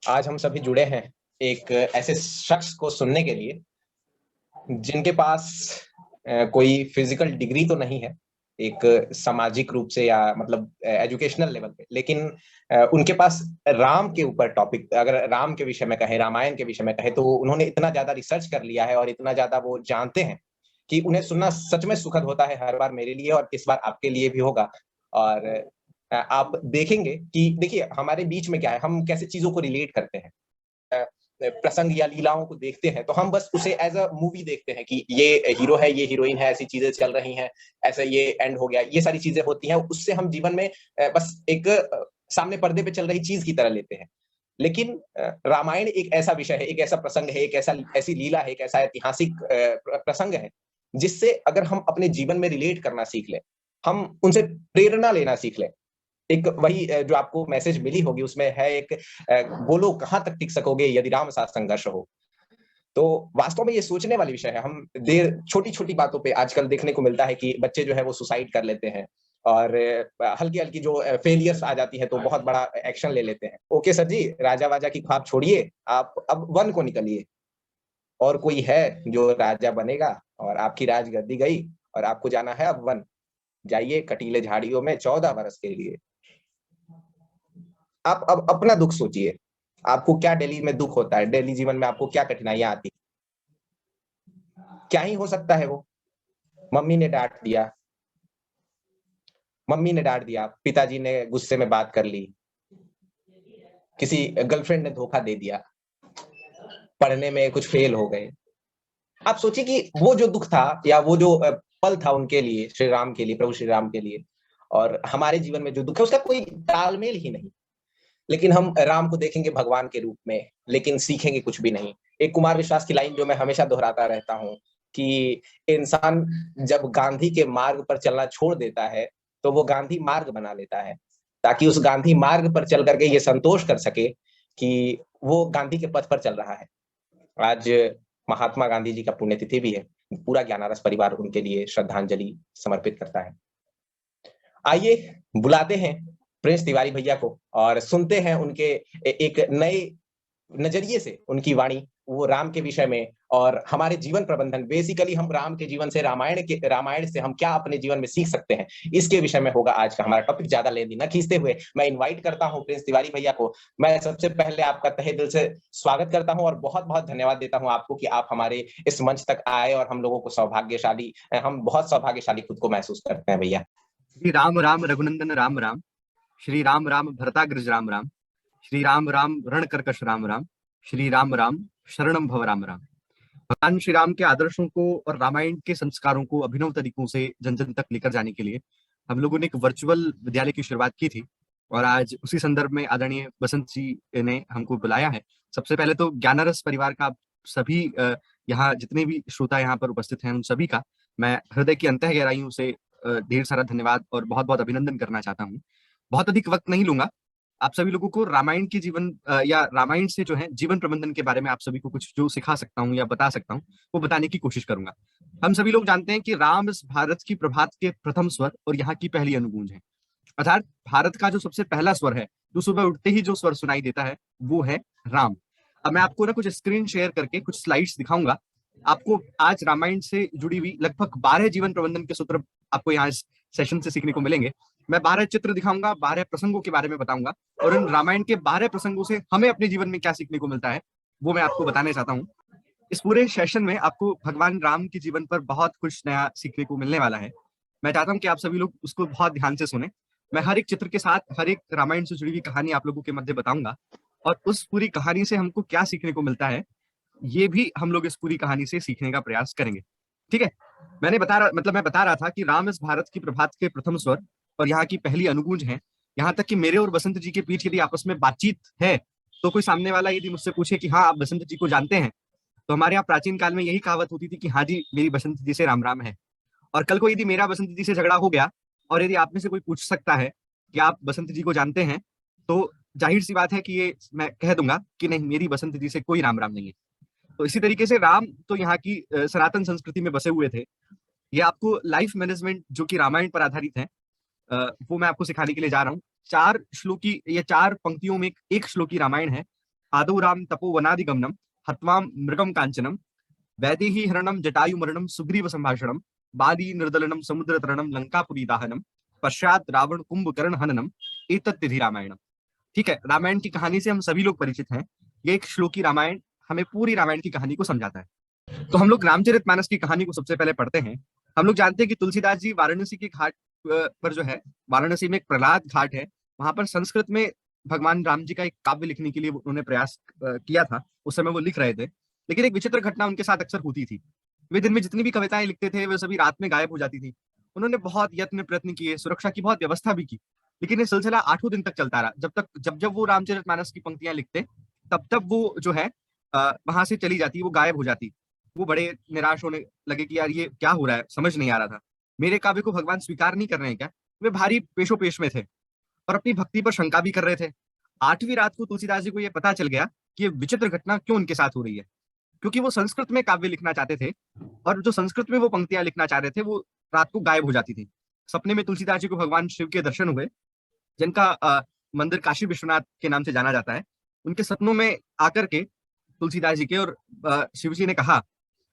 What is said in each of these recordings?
आज हम सभी जुड़े हैं एक ऐसे शख्स को सुनने के लिए जिनके पास कोई फिजिकल डिग्री तो नहीं है, एक सामाजिक रूप से या मतलब एजुकेशनल लेवल पे, लेकिन उनके पास राम के ऊपर टॉपिक, अगर राम के विषय में कहें, रामायण के विषय में कहें, तो उन्होंने इतना ज्यादा रिसर्च कर लिया है और इतना ज्यादा वो जानते हैं कि उन्हें सुनना सच में सुखद होता है, हर बार मेरे लिए और इस बार आपके लिए भी होगा। और आप देखेंगे कि देखिए हमारे बीच में क्या है, हम कैसे चीजों को रिलेट करते हैं। प्रसंग या लीलाओं को देखते हैं तो हम बस उसे एज अ मूवी देखते हैं कि ये हीरो है, ये हीरोइन है, ऐसी चीजें चल रही हैं, ऐसा ये एंड हो गया, ये सारी चीजें होती हैं, उससे हम जीवन में बस एक सामने पर्दे पे चल रही चीज की तरह लेते हैं। लेकिन रामायण एक ऐसा विषय है, एक ऐसा प्रसंग है, एक ऐसा ऐसी लीला है, एक ऐसा ऐतिहासिक प्रसंग है जिससे अगर हम अपने जीवन में रिलेट करना सीख लें, हम उनसे प्रेरणा लेना सीख लें। एक वही जो आपको मैसेज मिली होगी उसमें है एक, बोलो कहाँ तक टिक सकोगे यदि राम साथ संघर्ष हो। तो वास्तव में ये सोचने वाली विषय है। हम देर छोटी छोटी बातों पे आजकल देखने को मिलता है कि बच्चे जो है वो सुसाइड कर लेते हैं और हल्की हल्की जो फेलियर्स आ जाती है तो बहुत बड़ा एक्शन ले लेते हैं। ओके सर जी, राजा वाजा की ख्वाब छोड़िए, आप अब वन को निकलिए, और कोई है जो राजा बनेगा और आपकी राजगद्दी गई और आपको जाना है अब वन। जाइए कटीले झाड़ियों में 14 बरस के लिए। आप अब अपना दुख सोचिए, आपको क्या डेली में दुख होता है, डेली जीवन में आपको क्या कठिनाइयां आती, क्या ही हो सकता है वो। मम्मी ने डांट दिया, मम्मी ने डांट दिया, पिताजी ने गुस्से में बात कर ली, किसी गर्लफ्रेंड ने धोखा दे दिया, पढ़ने में कुछ फेल हो गए। आप सोचिए कि वो जो दुख था या वो जो पल था उनके लिए, श्री राम के लिए, प्रभु श्री राम के लिए, और हमारे जीवन में जो दुख है उसका कोई तालमेल ही नहीं। लेकिन हम राम को देखेंगे भगवान के रूप में, लेकिन सीखेंगे कुछ भी नहीं। एक कुमार विश्वास की लाइन जो मैं हमेशा दोहराता रहता हूँ कि इंसान जब गांधी के मार्ग पर चलना छोड़ देता है तो वो गांधी मार्ग बना लेता है, ताकि उस गांधी मार्ग पर चल करके ये संतोष कर सके कि वो गांधी के पथ पर चल रहा है। आज महात्मा गांधी जी का पुण्यतिथि भी है। पूरा ज्ञानारस परिवार उनके लिए श्रद्धांजलि समर्पित करता है। आइए बुलाते हैं प्रिंस तिवारी भैया को और सुनते हैं उनके एक नए नजरिए से उनकी वाणी, वो राम के विषय में और हमारे जीवन प्रबंधन, बेसिकली हम राम के जीवन से, रामायण से हम क्या अपने जीवन में सीख सकते हैं, इसके विषय में होगा आज का हमारा टॉपिक। ज्यादा लेंदी न खींचते हुए मैं इनवाइट करता हूं प्रिंस तिवारी भैया को। मैं सबसे पहले आपका तहे दिल से स्वागत करता हूं और बहुत बहुत धन्यवाद देता हूं आपको कि आप हमारे इस मंच तक आए और हम लोगों को सौभाग्यशाली, हम बहुत सौभाग्यशाली खुद को महसूस करते हैं भैया। श्री राम राम रघुनंदन राम राम, श्री राम राम भरताग्रज राम राम, श्री राम राम रणकर्कश राम राम, श्री राम राम शरणम भव राम राम। भगवान श्री राम के आदर्शों को और रामायण के संस्कारों को अभिनव तरीकों से जन जन तक लेकर जाने के लिए हम लोगों ने एक वर्चुअल विद्यालय की शुरुआत की थी और आज उसी संदर्भ में आदरणीय बसंत जी ने हमको बुलाया है। सबसे पहले तो ज्ञानरस परिवार का सभी यहाँ जितने भी श्रोता यहाँ पर उपस्थित हैं उन सभी का मैं हृदय की अंतः गहराइयों से ढेर सारा धन्यवाद और बहुत बहुत अभिनंदन करना चाहता हूँ। बहुत अधिक वक्त नहीं लूंगा, आप सभी लोगों को रामायण की जीवन या रामायण से जो है जीवन प्रबंधन के बारे में आप सभी को कुछ जो सिखा सकता हूँ या बता सकता हूँ वो बताने की कोशिश करूंगा। हम सभी लोग जानते हैं कि राम इस भारत की प्रभात के प्रथम स्वर और यहाँ की पहली अनुगूंज है, अर्थात भारत का जो सबसे पहला स्वर है, जो सुबह उठते ही जो स्वर सुनाई देता है वो है राम। अब मैं आपको ना कुछ स्क्रीन शेयर करके कुछ स्लाइड्स दिखाऊंगा। आपको आज रामायण से जुड़ी हुई लगभग 12 जीवन प्रबंधन के सूत्र आपको यहाँ इस सेशन से सीखने को मिलेंगे। मैं 12 चित्र दिखाऊंगा, 12 प्रसंगों के बारे में बताऊंगा और इन रामायण के 12 प्रसंगों से हमें अपने जीवन में क्या सीखने को मिलता है वो मैं आपको बताना चाहता हूँ। इस पूरे सेशन में आपको भगवान राम के जीवन पर बहुत कुछ नया सीखने को मिलने वाला है। मैं चाहता हूँ कि आप सभी लोग उसको बहुत ध्यान से सुने। मैं हर एक चित्र के साथ हर एक रामायण से जुड़ी हुई कहानी आप लोगों के मध्य बताऊंगा और उस पूरी कहानी से हमको क्या सीखने को मिलता है ये भी हम लोग इस पूरी कहानी से सीखने का प्रयास करेंगे। ठीक है, मैं बता रहा था कि राम इस भारत की प्रभात के प्रथम स्वर और यहाँ की पहली अनुगूंज है। यहाँ तक कि मेरे और बसंत जी के बीच यदि आपस में बातचीत है तो कोई सामने वाला यदि मुझसे पूछे कि हाँ आप बसंत जी को जानते हैं, तो हमारे यहाँ प्राचीन काल में यही कहावत होती थी कि हाँ जी मेरी बसंत जी से राम राम है। और कल को यदि मेरा बसंत जी से झगड़ा हो गया और यदि आप में से कोई पूछ सकता है कि आप बसंत जी को जानते हैं, तो जाहिर सी बात है कि ये मैं कह दूंगा कि नहीं मेरी बसंत जी से कोई राम राम नहीं है। तो इसी तरीके से राम तो यहाँ की सनातन संस्कृति में बसे हुए थे। ये आपको लाइफ मैनेजमेंट जो कि रामायण पर आधारित है वो मैं आपको सिखाने के लिए जा रहा हूँ। 4 श्लोकी, ये 4 पंक्तियों में एक श्लोकी रामायण है आदौ राम तपो वनादिगमनम हत्वाम मृगम कांचनम वैदेही हरणम जटायु मरणम सुग्रीव संभाषणम बाली निर्दलनम समुद्र तरणम लंकापुरी दाहनम पश्चात रावण कुंभकर्ण हननम एतत् तिथि रामायणम। ठीक है, रामायण की कहानी से हम सभी लोग परिचित हैं। ये एक श्लोकी रामायण हमें पूरी रामायण की कहानी को समझाता है। तो हम लोग रामचरितमानस की कहानी को सबसे पहले पढ़ते हैं। हम लोग जानते हैं कि तुलसीदास जी वाराणसी के घाट पर जो है, वाराणसी में एक प्रहलाद घाट है, वहां पर संस्कृत में भगवान राम जी का एक काव्य लिखने के लिए उन्होंने प्रयास किया था। उस समय वो लिख रहे थे, लेकिन एक विचित्र घटना उनके साथ अक्सर होती थी। वे दिन में जितनी भी कविताएं लिखते थे वे सभी रात में गायब हो जाती थी। उन्होंने बहुत यत्न प्रयत्न किए, सुरक्षा की बहुत व्यवस्था भी की, लेकिन ये सिलसिला 8 दिन तक चलता रहा। जब वो रामचरितमानस की पंक्तियां लिखते तब वो जो है वहां से चली जाती, वो गायब हो जाती। वो बड़े निराश होने लगे कि यार ये क्या हो रहा है, समझ नहीं आ रहा था, मेरे काव्य को भगवान स्वीकार नहीं कर रहे हैं क्या। वे भारी पेशो पेश में थे और अपनी भक्ति पर शंका भी कर रहे थे। 8वीं रात को तुलसीदास जी को यह पता चल गया कि ये विचित्र घटना क्यों उनके साथ हो रही है, क्योंकि वो संस्कृत में काव्य लिखना चाहते थे और जो संस्कृत में वो पंक्तियां लिखना चाह रहे थे वो रात को गायब हो जाती थी। सपने में तुलसीदास जी को भगवान शिव के दर्शन हुए, जिनका मंदिर काशी विश्वनाथ के नाम से जाना जाता है। उनके सपनों में आकर के तुलसीदास जी के और शिव जी ने कहा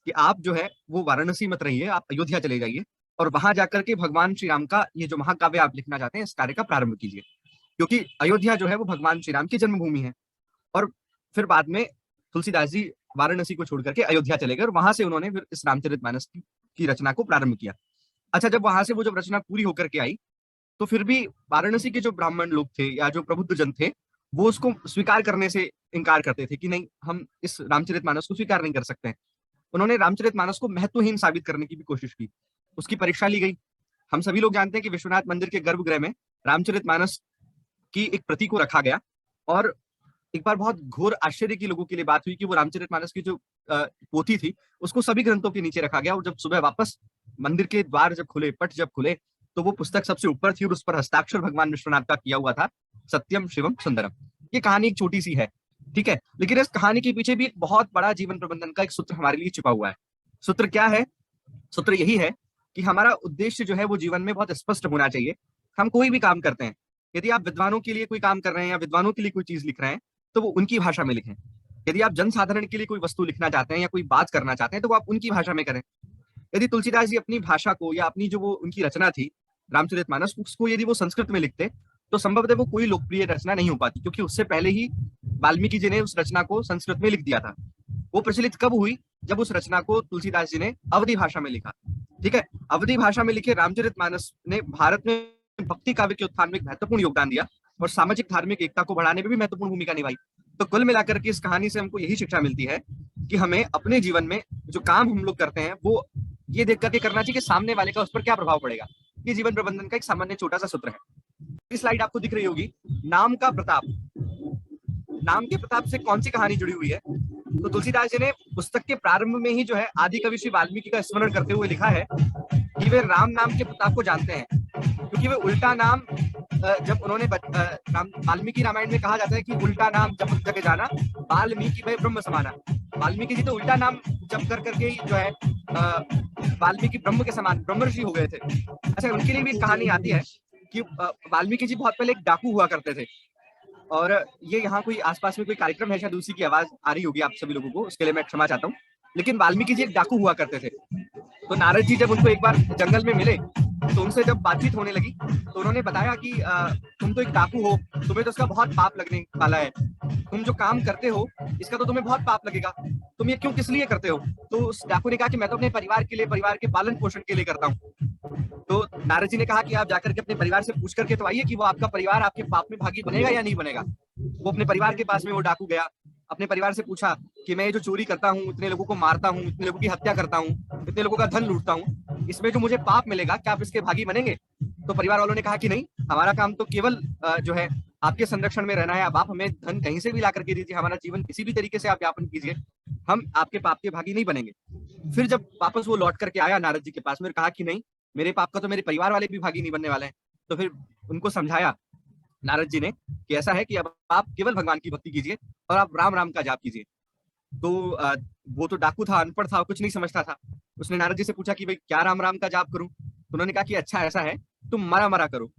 कि आप जो है वो वाराणसी मत रहिए, आप अयोध्या चले जाइए और वहां जाकर के भगवान श्री राम का ये जो महाकाव्य आप लिखना चाहते हैं इस कार्य का प्रारंभ कीजिए, क्योंकि अयोध्या जो है वो भगवान श्री राम की जन्मभूमि है। और फिर बाद में तुलसीदास जी वाराणसी को छोड़ करके अयोध्या चले गए और वहां से उन्होंने फिर इस रामचरितमानस की रचना को प्रारंभ किया। अच्छा, जब वहां से वो जब रचना पूरी होकर के आई तो फिर भी वाराणसी के जो ब्राह्मण लोग थे या जो प्रबुद्ध जन थे वो उसको स्वीकार करने से इनकार करते थे कि नहीं, हम इस रामचरितमानस को स्वीकार नहीं कर सकते हैं। उन्होंने रामचरितमानस को महत्वहीन साबित करने की भी कोशिश की, उसकी परीक्षा ली गई। हम सभी लोग जानते हैं कि विश्वनाथ मंदिर के गर्भगृह में रामचरितमानस की एक प्रति को रखा गया और एक बार बहुत घोर आश्चर्य की लोगों के लिए बात हुई कि वो रामचरितमानस की जो पोथी थी उसको सभी ग्रंथों के नीचे रखा गया और जब सुबह वापस मंदिर के द्वार जब खुले, पट जब खुले, तो वो पुस्तक सबसे ऊपर थी और उस पर हस्ताक्षर भगवान विश्वनाथ का किया हुआ था, सत्यम शिवम सुंदरम। ये कहानी एक छोटी सी है, ठीक है, लेकिन इस कहानी के पीछे भी एक बहुत बड़ा जीवन प्रबंधन का एक सूत्र हमारे लिए छिपा हुआ है। सूत्र क्या है? सूत्र यही है कि हमारा उद्देश्य जो है वो जीवन में बहुत स्पष्ट होना चाहिए। हम कोई भी काम करते हैं, यदि आप विद्वानों के लिए कोई काम कर रहे हैं या विद्वानों के लिए कोई चीज लिख रहे हैं तो वो उनकी भाषा में लिखें। यदि आप जनसाधारण के लिए कोई वस्तु लिखना चाहते हैं या कोई बात करना चाहते हैं तो वो आप उनकी भाषा में करें। यदि तुलसीदास जी अपनी भाषा को या अपनी जो वो उनकी रचना थी रामचरितमानस, उसको यदि वो संस्कृत में लिखते तो संभवतः वो कोई लोकप्रिय रचना नहीं हो पाती, क्योंकि उससे पहले ही वाल्मीकि जी ने उस रचना को संस्कृत में लिख दिया था। वो प्रचलित कब हुई? जब उस रचना को तुलसीदास जी ने अवधी भाषा में लिखा। ठीक है, अवधी भाषा में लिखे रामचरितमानस ने भारत में भक्ति काव्य के उत्थान में एक महत्वपूर्ण योगदान दिया और सामाजिक धार्मिक एकता को बढ़ाने में भी महत्वपूर्ण भूमिका निभाई। तो कुल मिलाकर के इस कहानी से हमको यही शिक्षा मिलती है कि हमें अपने जीवन में जो काम हम लोग करते हैं वो ये देख करके करना चाहिए कि सामने वाले का उस पर क्या प्रभाव पड़ेगा। ये जीवन प्रबंधन का एक सामान्य छोटा सा सूत्र है। इस स्लाइड आपको दिख रही होगी, नाम का प्रताप। नाम के प्रताप से कौन सी कहानी जुड़ी हुई है? तो तुलसीदास जी ने पुस्तक के प्रारंभ में ही जो है आदि कवि श्री वाल्मीकि का स्मरण करते हुए लिखा है कि वे राम नाम के प्रताप को जानते हैं, क्योंकि वे उल्टा नाम जब उन्होंने वाल्मीकि रामायण में कहा जाता है कि उल्टा नाम जप जग जाना वाल्मीकि भाई ब्रह्म समाना। वाल्मीकि जी तो उल्टा नाम जप कर करके ही जो है वाल्मीकि ब्रह्म के समान ब्रह्म ऋषि हो गए थे। अच्छा, उनके लिए भी कहानी आती है कि वाल्मीकि जी बहुत पहले एक डाकू हुआ करते थे और ये यहाँ कोई आसपास में कोई कार्यक्रम है, शायद उसी की आवाज आ रही होगी आप सभी लोगों को, उसके लिए मैं क्षमा चाहता हूँ। लेकिन वाल्मीकि जी एक डाकू हुआ करते थे। तो नारद जी जब उनको एक बार जंगल में मिले तो उनसे जब बातचीत होने लगी तो उन्होंने बताया कि तुम तो एक डाकू हो, तुम्हें तो इसका बहुत पाप लगने वाला है, तुम जो काम करते हो इसका तो तुम्हें बहुत पाप लगेगा, तुम ये क्यों किस लिए करते हो? तो उस डाकू ने कहा कि मैं तो अपने परिवार के लिए, परिवार के पालन पोषण के लिए करता हूँ। तो नारद जी ने कहा कि आप जाकर के अपने परिवार से पूछ करके तो आइए कि वो आपका परिवार आपके पाप में भागी बनेगा या नहीं बनेगा। वो अपने परिवार के पास में वो डाकू गया, अपने परिवार से पूछा कि मैं ये जो चोरी करता हूँ, इतने लोगों को मारता हूँ, इतने लोगों की हत्या करता हूँ, इतने लोगों का धन लूटता हूँ, इसमें जो मुझे पाप मिलेगा क्या आप इसके भागी बनेंगे? तो परिवार वालों ने कहा कि नहीं, हमारा काम तो केवल जो है आपके संरक्षण में रहना है, अब आप हमें धन कहीं से भी ला करके दीजिए, हमारा जीवन किसी भी तरीके से आप यापन कीजिए, हम आपके पाप के भागी नहीं बनेंगे। फिर जब वापस वो लौट करके आया नारद जी के पास में, कहा कि नहीं, मेरे पाप का तो मेरे परिवार वाले भी भागी नहीं बनने वाले हैं। तो फिर उनको समझाया नारद जी ने कि ऐसा है कि अब आप केवल भगवान की भक्ति कीजिए और आप राम राम का जाप कीजिए। तो वो तो डाकू था, अनपढ़ था, कुछ नहीं समझता था। उसने नारद जी से पूछा कि भाई क्या राम राम का जाप करूं? तो उन्होंने कहा कि अच्छा ऐसा है, तुम मरा मरा करो,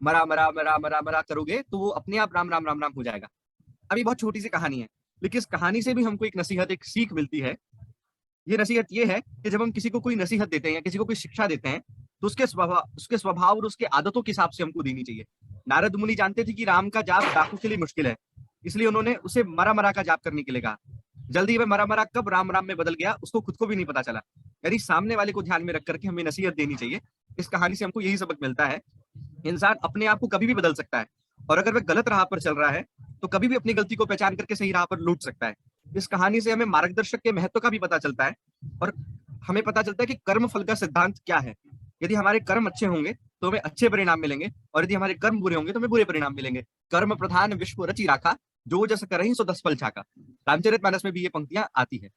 मरा मरा मरा मरा मरा करोगे तो वो अपने आप राम राम राम राम हो जाएगा। अभी बहुत छोटी सी कहानी है, लेकिन इस कहानी से भी हमको एक नसीहत, एक सीख मिलती है। ये नसीहत ये है कि जब हम किसी को कोई नसीहत देते हैं या किसी को कोई शिक्षा देते हैं, तो उसके स्वभाव और उसके आदतों के हिसाब से हमको देनी चाहिए। नारद मुनि जानते थे कि राम का जाप डाकू के लिए मुश्किल है, इसलिए उन्होंने उसे मरा मरा का जाप करने के लिए कहा। जल्दी में मरा मरा कब राम राम में बदल गया, उसको खुद को भी नहीं पता चला। यानी सामने वाले को ध्यान में रख करके हमें नसीहत देनी चाहिए। इस कहानी से हमको यही सबक मिलता है, इंसान अपने आप को कभी भी बदल सकता है, और अगर वह गलत राह पर चल रहा है तो कभी भी अपनी गलती को पहचान करके सही राह पर लौट सकता है। इस कहानी से हमें मार्गदर्शक के महत्व का भी पता चलता है, और हमें पता चलता है कि कर्म फल का सिद्धांत क्या है। यदि हमारे कर्म अच्छे होंगे तो हमें अच्छे परिणाम मिलेंगे, और यदि हमारे कर्म बुरे होंगे तो हमें बुरे परिणाम मिलेंगे। कर्म प्रधान विश्व रचि राखा, जो जस करहि सो 10 फल छाका। रामचरितमानस में भी ये पंक्तियां आती है।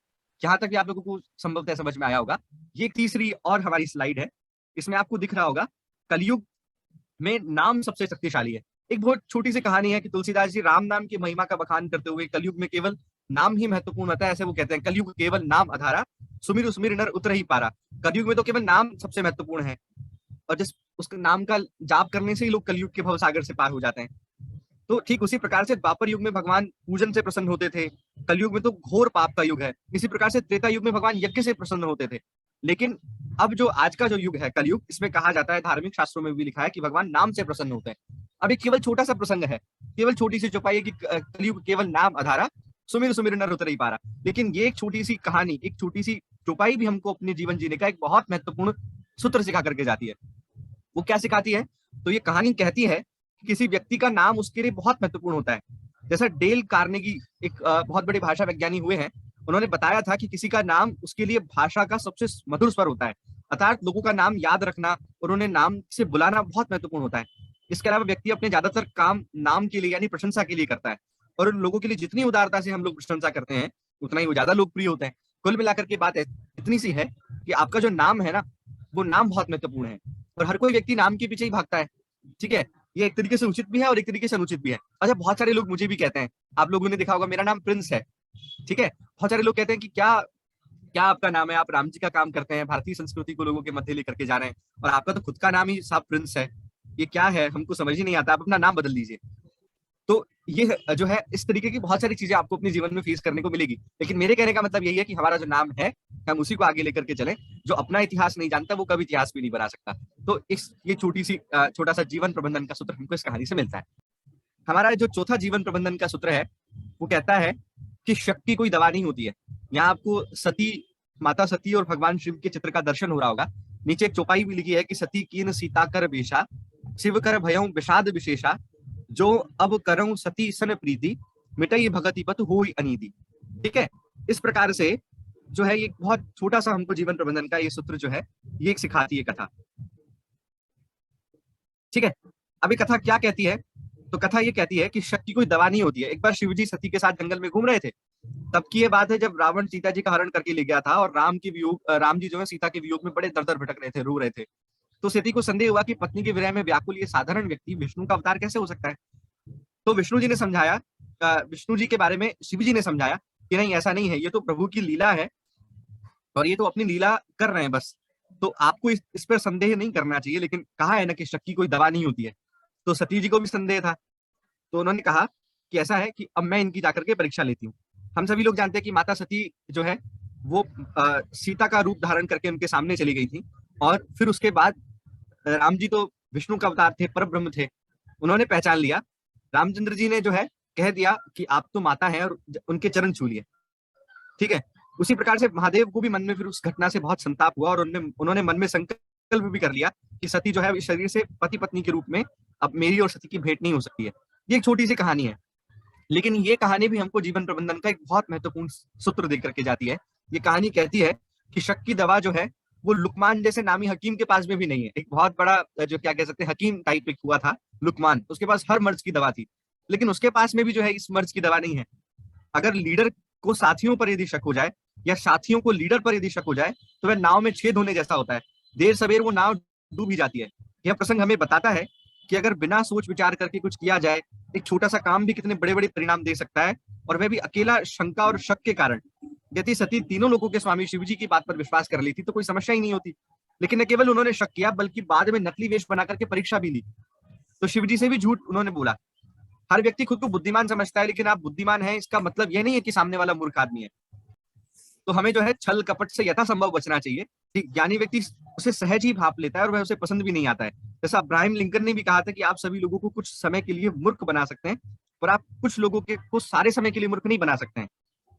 जहां तक भी आप लोगों को संभवतः समझ में आया होगा, ये एक तीसरी और हमारी स्लाइड है। इसमें आपको दिख रहा होगा कलयुग में नाम सबसे शक्तिशाली है। एक बहुत छोटी सी कहानी है कि तुलसीदास जी राम नाम की महिमा का बखान करते हुए कलयुग में केवल नाम ही महत्वपूर्ण होता है, ऐसे वो कहते हैं। कलयुग केवल नाम आधारा, सुमिर सुमिर नर उतर ही पारा। कलयुग में तो केवल नाम सबसे महत्वपूर्ण है, और जिस उसके नाम का जाप करने से ही लोग कलयुग के भवसागर से पार हो जाते हैं। तो ठीक उसी प्रकार से द्वापर युग में भगवान पूजन से प्रसन्न होते थे, कलयुग में तो घोर पाप का युग है। इसी प्रकार से त्रेता युग में भगवान यज्ञ से प्रसन्न होते थे। लेकिन अब जो आज का जो युग है कलयुग, इसमें कहा जाता है, धार्मिक शास्त्रों में भी लिखा है कि भगवान नाम से प्रसन्न होते हैं। अब एक केवल छोटा सा प्रसंग है, केवल छोटी सी चौपाई है कि कलयुग केवल नाम आधारा, सुमिर सुमिर नर उतर ही पारा। लेकिन ये एक छोटी सी कहानी, एक छोटी सी चौपाई भी हमको अपने जीवन जीने का एक बहुत महत्वपूर्ण सूत्र सिखा करके जाती है। वो क्या सिखाती है? तो ये कहानी कहती है कि किसी व्यक्ति का नाम उसके लिए बहुत महत्वपूर्ण होता है। जैसा डेल कार्नेगी एक बहुत बड़े भाषा विज्ञानी हुए हैं, उन्होंने बताया था कि किसी का नाम उसके लिए भाषा का सबसे मधुर स्वर होता है। अर्थात लोगों का नाम याद रखना और उन्हें नाम से बुलाना बहुत महत्वपूर्ण होता है। इसके अलावा व्यक्ति अपने ज्यादातर काम नाम के लिए यानी प्रशंसा के लिए करता है, और उन लोगों के लिए जितनी उदारता से हम लोग प्रशंसा करते हैं उतना ही वो ज्यादा लोकप्रिय होते हैं। कुल मिलाकर के बात इतनी सी है कि आपका जो नाम है ना, वो नाम बहुत महत्वपूर्ण है, और हर कोई व्यक्ति नाम के पीछे ही भागता है। ठीक है, ये एक तरीके से उचित भी है और एक तरीके से अनुचित भी है। अच्छा, बहुत सारे लोग मुझे भी कहते हैं, आप लोगों ने देखा होगा मेरा नाम प्रिंस है। ठीक है, बहुत सारे लोग कहते हैं कि क्या क्या आपका नाम है, आप राम जी का काम करते हैं, भारतीय संस्कृति को लोगों के मध्य लेकर के जा रहे हैं, और आपका तो खुद का नाम ही साहब प्रिंस है। ये क्या है, हमको समझ ही नहीं आता, आप अपना नाम बदल लीजिए। तो ये जो है, इस तरीके की बहुत सारी चीजें आपको अपने जीवन में फेस करने को मिलेगी। लेकिन मेरे कहने का मतलब यही है कि हमारा जो नाम है हम उसी को आगे लेकर के चलें। जो अपना इतिहास नहीं जानता वो कभी इतिहास भी नहीं बना सकता। तो ये छोटा सा जीवन प्रबंधन का सूत्र हमको इस कहानी से मिलता है। हमारा जो चौथा जीवन प्रबंधन का सूत्र है वो कहता है कि शक की कोई दवा नहीं होती है। यहाँ आपको सती, माता सती और भगवान शिव के चित्र का दर्शन हो रहा होगा। नीचे एक चौपाई भी लिखी है कि सती कीन सीता कर बेशा, शिव कर भयं विषाद विशेषा, जो अब करऊं सती सन प्रीति, मिटई भगति पत होई अनीति। ठीक है, इस प्रकार से जो है ये बहुत छोटा सा हमको जीवन प्रबंधन का ये सूत्र जो है ये एक सिखाती है कथा। ठीक है, अभी कथा क्या कहती है? तो कथा ये कहती है कि शक की कोई दवा नहीं होती है। एक बार शिवजी सती के साथ जंगल में घूम रहे थे, तब की ये बात है जब रावण सीता जी का हरण करके ले गया था, और राम जी जो है सीता के वियोग में बड़े दर दर भटक रहे थे, रो रहे थे। तो सती को संदेह हुआ कि पत्नी के विरह में व्याकुल ये साधारण व्यक्ति विष्णु का अवतार कैसे हो सकता है। तो विष्णु जी ने समझाया, विष्णु जी के बारे में शिव जी ने समझाया कि नहीं, ऐसा नहीं है, ये तो प्रभु की लीला है और ये तो अपनी लीला कर रहे हैं बस। तो आपको इस पर संदेह नहीं करना चाहिए। लेकिन कहा है ना कि शक की कोई दवा नहीं होती है। तो सती जी को भी संदेह था, तो उन्होंने कहा कि ऐसा है कि अब मैं इनकी जाकर के परीक्षा लेती हूँ। हम सभी लोग जानते हैं कि माता सती जो है वो सीता का रूप धारण करके उनके सामने चली गई थी, और फिर उसके बाद राम जी तो विष्णु का अवतार थे, पर ब्रह्म थे, उन्होंने पहचान लिया। रामचंद्र जी ने जो है कह दिया कि आप तो माता हैं, और उनके चरण छू लिए। ठीक है, उसी प्रकार से महादेव को भी मन में फिर उस घटना से बहुत संताप हुआ, और उन्होंने मन में संकल्प भी कर लिया कि सती जो है इस शरीर से पति पत्नी के रूप में अब मेरी और सती की भेंट नहीं हो सकती है। ये एक छोटी सी कहानी है, लेकिन ये कहानी भी हमको जीवन प्रबंधन का एक बहुत महत्वपूर्ण सूत्र दे करके जाती है। ये कहानी कहती है कि शक की दवा जो है वो लुकमान जैसे नामी हकीम के पास में भी नहीं है। एक बहुत बड़ा जो क्या कह सकते हैं हकीम टाइप एक हुआ था लुकमान, उसके पास हर मर्ज की दवा थी, लेकिन उसके पास में भी जो है इस मर्ज की दवा नहीं है। अगर लीडर को साथियों पर यदि शक हो जाए या साथियों को लीडर पर यदि शक हो जाए तो वह नाव में छेद होने जैसा होता है, देर सवेर वो नाव डूब ही जाती है। यह प्रसंग हमें बताता है कि अगर बिना सोच विचार करके कुछ किया जाए, एक छोटा सा काम भी कितने बड़े बड़े परिणाम दे सकता है, और वह भी अकेला शंका और शक के कारण। यदि सती तीनों लोगों के स्वामी शिव जी की बात पर विश्वास कर लेती तो कोई समस्या ही नहीं होती। लेकिन न केवल उन्होंने शक किया बल्कि बाद में नकली वेश बना करके परीक्षा भी ली। तो शिव जी से भी झूठ उन्होंने बोला, हर व्यक्ति खुद को बुद्धिमान समझता है, लेकिन आप बुद्धिमान हैं इसका मतलब यह नहीं है कि सामने वाला मूर्ख आदमी है। तो हमें जो है छल कपट से यथासंभव बचना चाहिए। ज्ञानी व्यक्ति उसे सहज ही भाप लेता है और वह उसे पसंद भी नहीं आता है। जैसा अब्राहम लिंकन ने भी कहा था कि आप सभी लोगों को कुछ समय के लिए मूर्ख बना सकते हैं, पर आप कुछ लोगों के को सारे समय के लिए मूर्ख नहीं बना सकते हैं।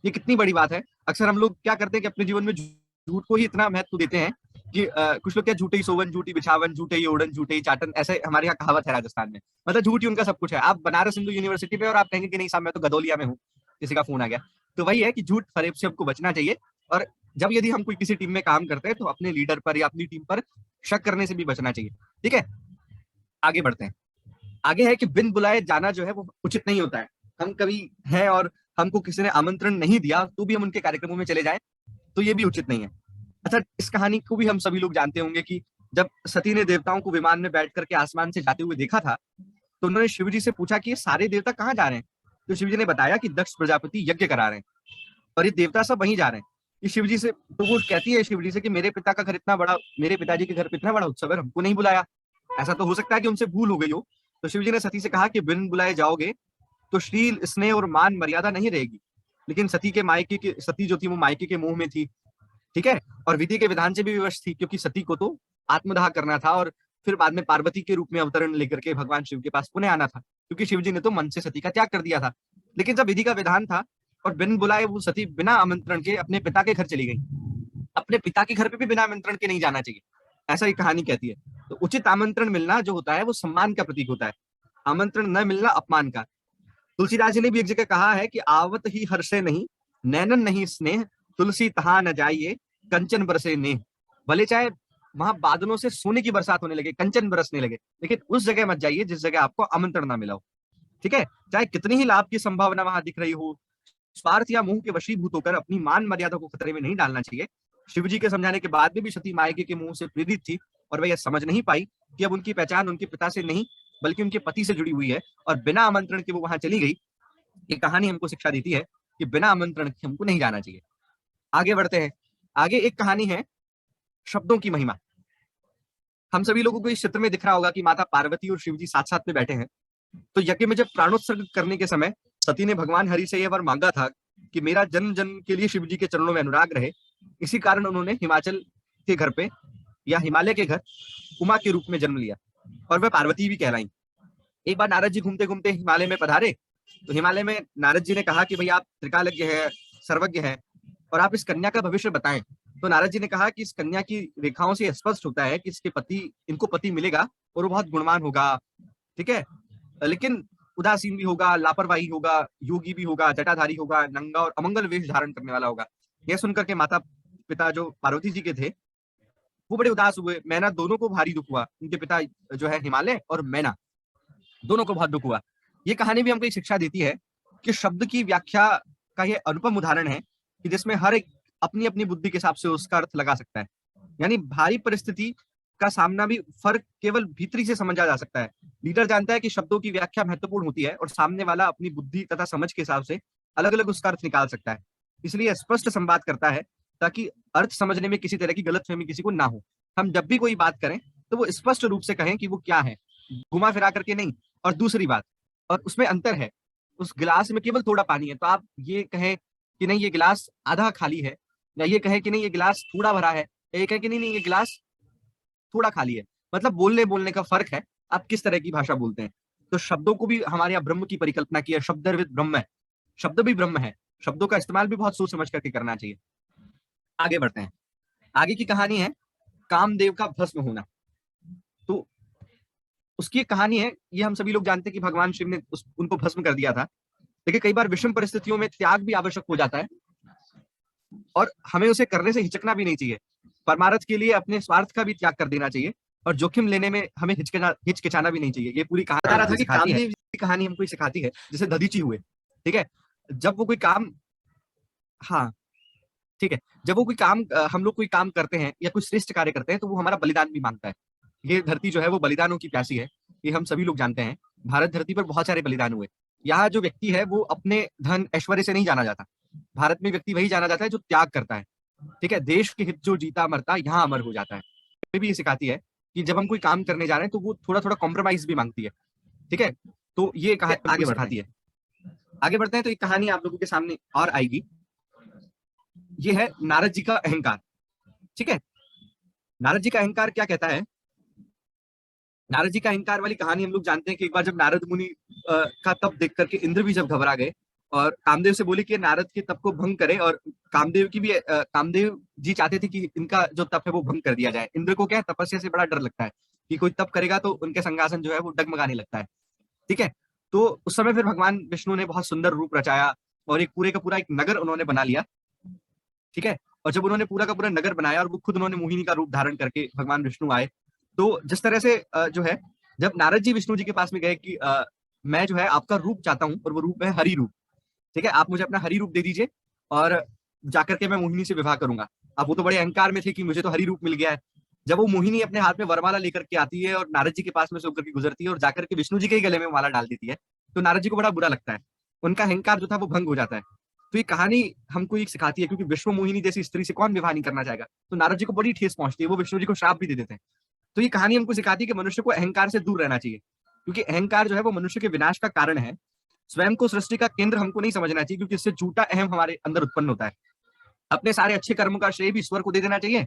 ये कितनी बड़ी बात है। अक्सर हम लोग क्या करते हैं कि अपने जीवन में झूठ को ही इतना महत्व देते हैं कि कुछ लोग क्या, झूठे ही सोवन, झूठी बिछावन, झूठे ही ओढ़न, झूठे ही चाटन, ऐसे हमारे यहाँ कहावत है राजस्थान में। मतलब झूठ ही उनका सब कुछ है। आप बनारस हिंदू यूनिवर्सिटी में और आप कहेंगे कि नहीं साहब मैं तो गदौलिया में हूँ, किसी का फोन आ गया। तो वही है कि झूठ फरेब से हमको बचना चाहिए। और जब यदि हम कोई किसी टीम में काम करते हैं तो अपने लीडर पर या अपनी टीम पर शक करने से भी बचना चाहिए। ठीक है, आगे बढ़ते हैं। आगे है कि बिन बुलाए जाना जो है वो उचित नहीं होता है। हम कभी हैं और हमको किसी ने आमंत्रण नहीं दिया तो भी हम उनके कार्यक्रमों में चले जाएं, तो ये भी उचित नहीं है। अच्छा, इस कहानी को भी हम सभी लोग जानते होंगे कि जब सती ने देवताओं को विमान में बैठ करके आसमान से जाते हुए देखा था, तो उन्होंने शिव जी से पूछा कि ये सारे देवता कहाँ जा रहे हैं। तो शिव जी ने बताया कि दक्ष प्रजापति यज्ञ करा रहे हैं और ये देवता सब वहीं जा रहे हैं। कि शिव जी से, तो वो कहती है शिव जी से कि मेरे पिता का घर इतना बड़ा, मेरे पिताजी के घर पे इतना बड़ा उत्सव है, हमको नहीं बुलाया। ऐसा तो हो सकता है कि उनसे भूल हो गई हो। तो शिव जी ने सती से कहा कि बिन बुलाए जाओगे तो शील, स्नेह और मान मर्यादा नहीं रहेगी। लेकिन सती के मायके की, सती जो थी वो मायके के मोह में थी, ठीक है, और विधि के विधान से भी विवश थी, क्योंकि सती को तो आत्मदाह करना था और फिर बाद में पार्वती के रूप में अवतरण लेकर के भगवान शिव के पास पुनः आना था, क्योंकि शिव जी ने तो मन से सती का त्याग कर दिया था। लेकिन जब विधि का विधान था और बिन बुलाए वो सती बिना आमंत्रण के अपने पिता के घर चली गई। अपने पिता के घर पे भी बिना आमंत्रण के नहीं जाना चाहिए, ऐसा ही कहानी कहती है। तो उचित आमंत्रण मिलना जो होता है वो सम्मान का प्रतीक होता है, आमंत्रण न मिलना अपमान का। तुलसीदास जी ने भी एक जगह कहा है कि आवत ही हर्षे नहीं, नैनन नहीं स्नेह, तुलसी तहा न जाइए, कंचन बरसे नेह। भले चाहे वहां बादलों से सोने की बरसात होने लगे, कंचन बरसने लगे, लेकिन उस जगह मत जाइए जिस जगह आपको आमंत्रण ना मिला हो। ठीक है, चाहे कितनी ही लाभ की संभावना वहां दिख रही हो, स्वार्थ या मुंह के वशीभूत होकर अपनी मान मर्यादा को खतरे में नहीं डालना चाहिए। शिव जी के समझाने के बाद भी सती मायके के मुंह से प्रेरित थी और वह यह समझ नहीं पाई कि अब उनकी पहचान उनके पिता से नहीं बल्कि उनके पति से जुड़ी हुई है, और बिना आमंत्रण के वो वहां चली गई। ये कहानी हमको शिक्षा देती है कि बिना आमंत्रण के हमको नहीं जाना चाहिए। आगे बढ़ते हैं। आगे एक कहानी है शब्दों की महिमा। हम सभी लोगों को इस चित्र में दिख रहा होगा कि माता पार्वती और शिव जी साथ साथ में बैठे हैं। तो यज्ञ में जब प्राणोत्सर्ग करने के समय सती ने भगवान हरि से यह वर मांगा था कि मेरा जन्म जन्म के लिए शिव जी के चरणों में अनुराग रहे। इसी कारण उन्होंने हिमाचल के घर पे या हिमालय के घर उमा के रूप में जन्म लिया और वह पार्वती भी कहलाई। एक बार नारद जी घूमते घूमते हिमालय में पधारे, तो हिमालय में नारद जी ने कहा कि भाई आप त्रिकालज्ञ है, सर्वज्ञ है, और आप इस कन्या का भविष्य बताएं। तो नारद जी ने कहा कि इस कन्या की रेखाओं से स्पष्ट होता है कि इसके पति, इनको पति मिलेगा और वो बहुत गुणवान होगा, ठीक है, लेकिन उदासीन भी होगा, लापरवाही होगा, योगी भी होगा, जटाधारी होगा, नंगा और अमंगल वेश धारण करने वाला होगा। यह सुनकर के माता पिता जो पार्वती जी के थे वो बड़े उदास हुए। मैना दोनों को भारी दुख हुआ, उनके पिता जो है हिमालय और मैना दोनों को बहुत दुख हुआ। ये कहानी भी हमको एक शिक्षा देती है कि शब्द की व्याख्या का यह अनुपम उदाहरण है कि जिसमें हर एक अपनी अपनी बुद्धि के हिसाब से उसका अर्थ लगा सकता है। यानी भारी परिस्थिति का सामना भी फर्क केवल भीतरी से समझा जा सकता है। लीडर जानता है कि शब्दों की व्याख्या महत्वपूर्ण होती है और सामने वाला अपनी बुद्धि तथा समझ के हिसाब से अलग अलग उसका अर्थ निकाल सकता है। इसलिए स्पष्ट संवाद करता है ताकि अर्थ समझने में किसी तरह की गलतफहमी किसी को ना हो। हम जब भी कोई बात करें तो वो स्पष्ट रूप से कहें कि वो क्या है, घुमा फिरा करके नहीं। और दूसरी बात, और उसमें अंतर है, उस गिलास में केवल थोड़ा पानी है तो आप ये कहें कि नहीं ये गिलास आधा खाली है, या ये कहें कि नहीं ये गिलास थोड़ा भरा है, या ये कहें कि नहीं नहीं ये गिलास थोड़ा खाली है। मतलब बोलने बोलने का फर्क है, आप किस तरह की भाषा बोलते हैं। तो शब्दों को भी हमारे यहाँ ब्रह्म की परिकल्पना की है, शब्दर्विद ब्रह्म है, शब्द भी ब्रह्म है। शब्दों का इस्तेमाल भी बहुत सोच समझ करके करना चाहिए। आगे बढ़ते हैं। आगे की कहानी है कामदेव का भस्म होना। तो उसकी एक कहानी है, ये हम सभी लोग जानते हैं कि भगवान शिव ने उनको भस्म कर दिया था, लेकिन कई बार विषम परिस्थितियों में त्याग भी आवश्यक हो जाता है और हमें उसे करने से हिचकना भी नहीं चाहिए। परमार्थ के लिए अपने स्वार्थ का भी त्याग कर देना चाहिए और जोखिम लेने में हमें हिचकिचाना भी नहीं चाहिए। ये पूरी कहानी बता रहा था कि कामदेव की कहानी हमको सिखाती है, जैसे दधीची हुए, ठीक है, जब वो कोई काम, हाँ ठीक है, जब वो कोई काम हम लोग कोई काम करते हैं या कोई श्रेष्ठ कार्य करते हैं तो वो हमारा बलिदान भी मांगता है। ये धरती जो है वो बलिदानों की प्यासी है, ये हम सभी लोग जानते हैं। भारत धरती पर बहुत सारे बलिदान हुए। यहाँ जो व्यक्ति है वो अपने धन ऐश्वर्य से नहीं जाना जाता। भारत में व्यक्ति वही जाना जाता है जो त्याग करता है, ठीक है। देश के हित जो जीता मरता यहाँ अमर हो जाता है। ये भी ये सिखाती है कि जब हम कोई काम करने जा रहे हैं तो वो थोड़ा थोड़ा कॉम्प्रोमाइज भी मांगती है, ठीक है। तो ये आगे आगे बढ़ते बढ़ाती है। आगे बढ़ते हैं तो एक कहानी आप लोगों के सामने और आएगी। ये है नारद जी का अहंकार। ठीक है, नारद जी का अहंकार क्या कहता है। नारद जी का अहंकार वाली कहानी हम लोग जानते हैं कि एक बार जब नारद मुनि का तप देख करके इंद्र भी जब घबरा गए और कामदेव से बोले कि नारद के तप को भंग करे, और कामदेव की भी कामदेव जी चाहते थे कि इनका जो तप है वो भंग कर दिया जाए। इंद्र को क्या है, तपस्या से बड़ा डर लगता है कि कोई तप करेगा तो उनके सिंहासन जो है वो डगमगाने लगता है। ठीक है, तो उस समय फिर भगवान विष्णु ने बहुत सुंदर रूप रचाया और एक पूरे का पूरा एक नगर उन्होंने बना लिया। ठीक है, और जब उन्होंने पूरा का पूरा नगर बनाया और वो खुद उन्होंने मोहिनी का रूप धारण करके भगवान विष्णु आए, तो जिस तरह से जो है, जब नारद जी विष्णु जी के पास में गए कि मैं जो है आपका रूप चाहता हूँ और वो रूप है हरि रूप। ठीक है, आप मुझे अपना हरि रूप दे दीजिए और जाकर के मैं मोहिनी से विवाह करूंगा। अब वो तो बड़े अहंकार में थे कि मुझे तो हरि रूप मिल गया है। जब वो मोहिनी अपने हाथ में वरमाला लेकर के आती है और नारद जी के पास में से होकर के गुजरती है और जाकर के विष्णु जी के गले में माला डाल देती है, तो नारद जी को बड़ा बुरा लगता है, उनका अहंकार जो था वो भंग हो जाता है। तो ये कहानी हमको एक सिखाती है, क्योंकि विश्व मोहिनी जैसी स्त्री से कौन विवाह नहीं करना चाहेगा। तो नारद जी को बड़ी ठेस पहुंचती है, वो विष्णु जी को श्राप भी दे देते हैं। तो ये कहानी हमको सिखाती है कि मनुष्य को अहंकार से दूर रहना चाहिए, क्योंकि अहंकार जो है वो मनुष्य के विनाश का कारण है। स्वयं को सृष्टि का केंद्र हमको नहीं समझना चाहिए, क्योंकि इससे झूठा अहम हमारे अंदर उत्पन्न होता है। अपने सारे अच्छे कर्मों का श्रेय भी ईश्वर को दे देना चाहिए,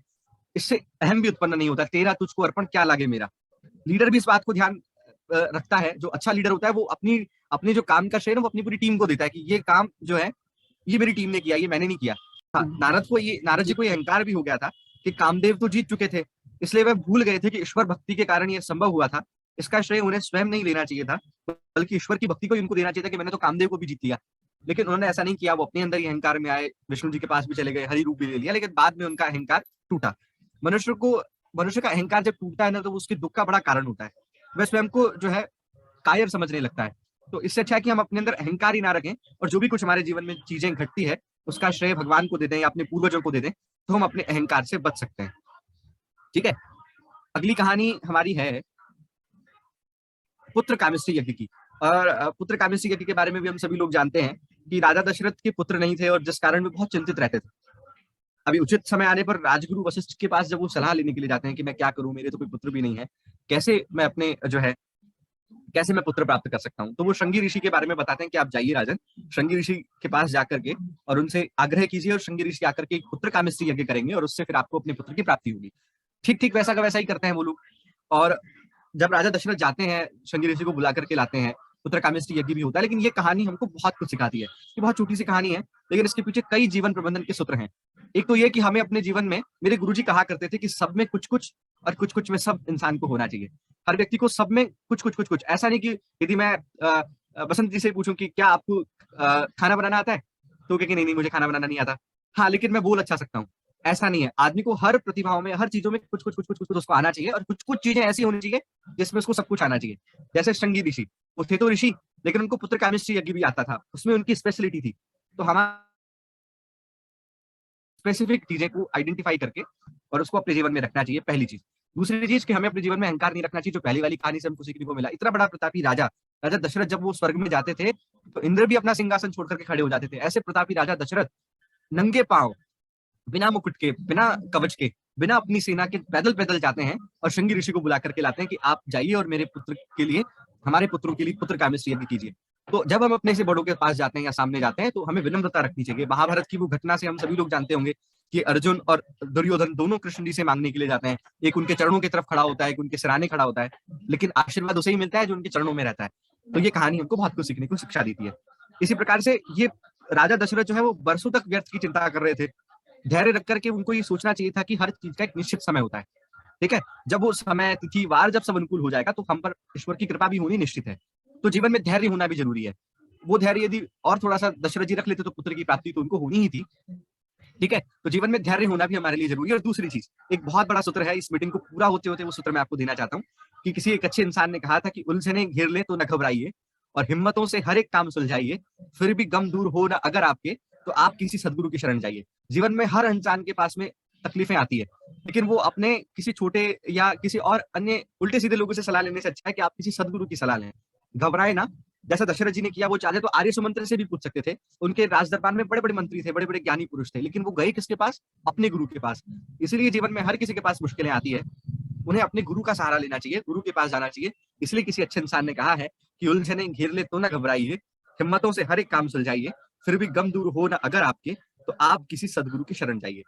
इससे अहम भी उत्पन्न नहीं होता। तेरा तुझको अर्पण क्या लागे मेरा। लीडर भी इस बात को ध्यान रखता है। जो अच्छा लीडर होता है वो अपनी अपने जो काम का श्रेय वो अपनी पूरी टीम को देता है कि ये काम जो है ये मेरी टीम ने किया, ये मैंने नहीं किया। हाँ, नारद जी को ये अहंकार भी हो गया था कि कामदेव तो जीत चुके थे, इसलिए वह भूल गए थे कि ईश्वर भक्ति के कारण ये संभव हुआ था। इसका श्रेय उन्हें स्वयं नहीं लेना चाहिए था, बल्कि ईश्वर की भक्ति को इनको देना चाहिए था कि मैंने तो कामदेव को भी जीत लिया। लेकिन उन्होंने ऐसा नहीं किया, वो अपने अंदर ही अहंकार में आए, विष्णु जी के पास भी चले गए, हरि रूप भी ले लिया, लेकिन बाद में उनका अहंकार टूटा। मनुष्य का अहंकार जब टूटता है ना, तो उसके दुख का बड़ा कारण होता है। वह स्वयं को जो है कायर समझने लगता है। तो इससे अच्छा है कि हम अपने अंदर अहंकार ही ना रखें, और जो भी कुछ हमारे जीवन में चीजें घटती है उसका श्रेय भगवान को दे दें या अपने पूर्वजों को दे दें, तो हम अपने अहंकार से बच सकते हैं। ठीक है, अगली कहानी हमारी है पुत्र कामेष्टि यज्ञ की। और पुत्र कामेष्टि यज्ञ के बारे में भी हम सभी लोग जानते हैं कि राजा दशरथ के पुत्र नहीं थे, और जिस कारण वे बहुत चिंतित रहते थे। अभी उचित समय आने पर राजगुरु वशिष्ठ के पास जब वो सलाह लेने के लिए जाते हैं कि मैं क्या करूं, मेरे तो कोई पुत्र भी नहीं है, कैसे मैं अपने जो है कैसे मैं पुत्र प्राप्त कर सकता हूँ, तो वो श्रृंगी ऋषि के बारे में बताते हैं कि आप जाइए राजन, श्रृंगी ऋषि के पास जाकर के और उनसे आग्रह कीजिए, और श्रृंगी ऋषि आकर के एक पुत्र कामेष्टि यज्ञ करेंगे और उससे फिर आपको अपने पुत्र की प्राप्ति होगी। ठीक ठीक वैसा का वैसा ही करते हैं वो लोग। और जब राजा दशरथ जाते हैं, श्रृंगी ऋषि को बुला करके लाते हैं, पुत्र कामेष्टि यज्ञ भी होता है। लेकिन ये कहानी हमको बहुत कुछ सिखाती है। ये बहुत छोटी सी कहानी है, लेकिन इसके पीछे कई जीवन प्रबंधन के सूत्र हैं। एक तो ये कि हमें अपने जीवन में, मेरे गुरुजी कहा करते थे कि सब में कुछ कुछ और कुछ कुछ में सब इंसान को होना चाहिए। हर व्यक्ति को सब में कुछ कुछ कुछ कुछ, ऐसा नहीं कि यदि मैं बसंत जी से पूछूं कि क्या आपको खाना बनाना आता है, तो कहेंगे नहीं नहीं मुझे खाना बनाना नहीं आता, हाँ लेकिन मैं बोल अच्छा सकता हूँ। ऐसा नहीं है, आदमी को हर प्रतिभाओं में, हर चीजों में कुछ कुछ कुछ कुछ कुछ उसको आना चाहिए, और कुछ कुछ चीजें ऐसी होनी चाहिए जिसमें उसको सब कुछ आना चाहिए। जैसे श्रृंगी ऋषि, वो थे तो ऋषि, लेकिन उनको पुत्र कामेष्टि यज्ञ भी आता था, उसमें उनकी स्पेशलिटी थी। तो हमारा स्पेसिफिक चीजें को आइडेंटिफाई करके और उसको अपने जीवन में रखना चाहिए, पहली चीज। दूसरी चीज कि हमें अपने जीवन में अहंकार नहीं रखना चाहिए, जो पहली वाली कहानी से हमको सीखने को मिला। इतना बड़ा प्रतापी राजा, राजा दशरथ जब वो स्वर्ग में जाते थे तो इंद्र भी अपना सिंहासन छोड़ करके खड़े हो जाते थे। ऐसे प्रतापी राजा दशरथ नंगे पांव, बिना मुकुट के, बिना कवच के, बिना अपनी सेना के पैदल पैदल जाते हैं और श्रृंगी ऋषि को बुला करके लाते हैं कि आप जाइए और मेरे पुत्र के लिए, हमारे पुत्रों के लिए पुत्र कामेष्टि यज्ञ कीजिए। तो जब हम अपने से बड़ों के पास जाते हैं या सामने जाते हैं, तो हमें विनम्रता रखनी चाहिए। महाभारत की वो घटना से हम सभी लोग जानते होंगे कि अर्जुन और दुर्योधन दोनों कृष्ण जी से मांगने के लिए जाते हैं। एक उनके चरणों की तरफ खड़ा होता है, एक उनके सिराने खड़ा होता है, लेकिन आशीर्वाद उसे ही मिलता है जो उनके चरणों में रहता है। तो ये कहानी हमको बहुत कुछ सीखने को शिक्षा देती है। इसी प्रकार से ये राजा दशरथ जो है वो बरसों तक व्यर्थ की चिंता कर रहे थे। धैर्य रख करके उनको ये सोचना चाहिए था कि हर चीज का एक निश्चित समय होता है। ठीक है, जब वो समय, तिथि, वार जब सब अनुकूल हो जाएगा तो हम पर ईश्वर की कृपा भी होनी निश्चित है। तो जीवन में धैर्य होना भी जरूरी है। वो धैर्य यदि और थोड़ा सा दशरथ जी रख लेते तो पुत्र की प्राप्ति तो उनको होनी ही थी। ठीक है, तो जीवन में धैर्य होना भी हमारे लिए जरूरी है। और दूसरी चीज, एक बहुत बड़ा सूत्र है, इस मीटिंग को पूरा होते होते वो सूत्र मैं आपको देना चाहता हूँ कि किसी एक अच्छे इंसान ने कहा था कि उलझने घेर ले तो न घबराइए और हिम्मतों से हर एक काम सुलझाइए, फिर भी गम दूर हो ना अगर आपके, तो आप किसी सदगुरु की शरण जाइए। जीवन में हर इंसान के पास में तकलीफें आती है, लेकिन वो अपने किसी छोटे या किसी और अन्य उल्टे सीधे लोगों से सलाह लेने से अच्छा है कि आप किसी सदगुरु की सलाह लें। घबराए ना, जैसा दशरथ जी ने किया। वो चाहे तो आर्य सुमंत्र से भी पूछ सकते थे, उनके राज दरबार में बड़े बड़े मंत्री थे, बड़े बड़े ज्ञानी पुरुष थे, लेकिन वो गए किसके पास? अपने गुरु के पास। इसलिए जीवन में हर किसी के पास मुश्किलें आती है, उन्हें अपने गुरु का सहारा लेना चाहिए, गुरु के पास जाना चाहिए। इसलिए किसी अच्छे इंसान ने कहा है कि उलझने घेर ले तो ना घबराइए, हिम्मतों से हर एक काम सुलझाइए, फिर भी गम दूर हो ना अगर आपके, तो आप किसी सदगुरु की शरण जाइए।